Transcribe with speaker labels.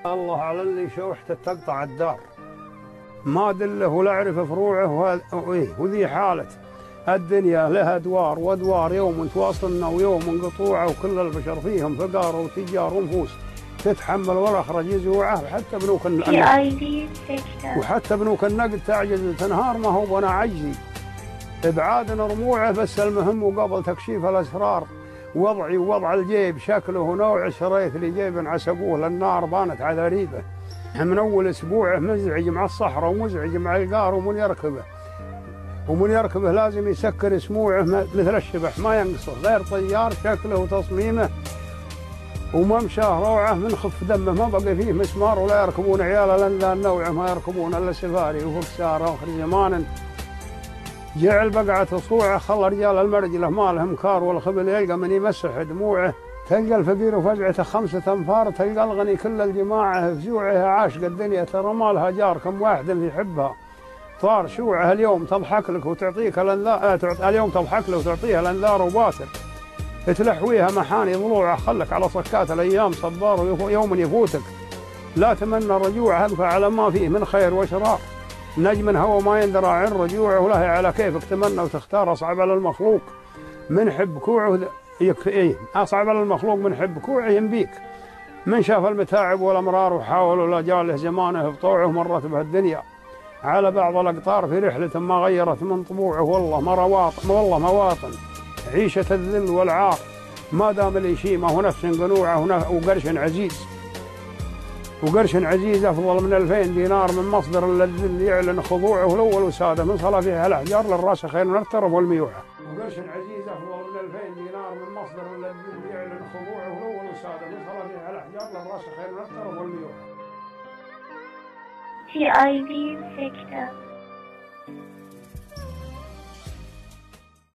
Speaker 1: الله على اللي شوحته تقطع الدار، ما دله ولا اعرف فروعه وذي حالة الدنيا لها ادوار وادوار، يوم تواصلنا ويوم قطوعه، وكل البشر فيهم فقار وتجار ونفوس تتحمل ولا اخرج يزوعه. وحتى بنوك النقد تعجز تنهار، ما هو بنا عجزي ابعاد رموعه، بس المهم وقبل تكشيف الاسرار وضعي ووضع الجيب شكله نوع، شريت لي جيب عسقوه للنار بانت عذاريبه. من اول اسبوع مزعج مع الصحراء ومزعج مع القار، ومن يركبه لازم يسكر سموعه مثل الشبح ما ينقصه، غير طيار شكله وتصميمه وممشاه روعه، من خف دمه ما بقى فيه مسمار، ولا يركبون عيال الانذان نوعه، ما يركبون الا سفاري وفرسار. اخر زمان جعل بقعة صوعه، خلى رجال المرجله ما لهم كار، والخبل يلقى من يمسح دموعه. تلقى الفقير وفزعته 5 أنفار، تلقى الغني كل الجماعه فزوعه، عاشق الدنيا ترى ما لها جار، كم واحد يحبها صار شوعه. اليوم تضحك لك وتعطيك الانذار، اليوم تضحك له وتعطيها الانذار وباسر، تلحويها محاني ضلوعه، خلك على صكات الايام صبار، يوم يفوتك لا تمنى الرجوع، هلفه على ما فيه من خير وشرار. نجم هو ما يندرى عن رجوعه، وله على كيفك تمنى وتختار، اصعب على المخلوق من حب كوعه اصعب على المخلوق من حب كوعه ينبيك. من شاف المتاعب والامرار وحاول، ولا جاله زمانه بطوعه، مرت به الدنيا على بعض الاقطار في رحله ما غيرت من طبوعه، والله مواطن عيشه الذل والعار، ما دام اليشيمه ونفس قنوعه وقرش عزيز افضل من 2000 دينار، من مصدر للذل يعلن خضوعه، الاول وساده من صلى فيها الاحجار للراس خير من الترف والميوحه. وقرش عزيز افضل من 2000 دينار، من مصدر للذل يعلن خضوعه، الاول وساده من صلى فيها الاحجار للراس خير من الترف والميوحه.
Speaker 2: TIV Sector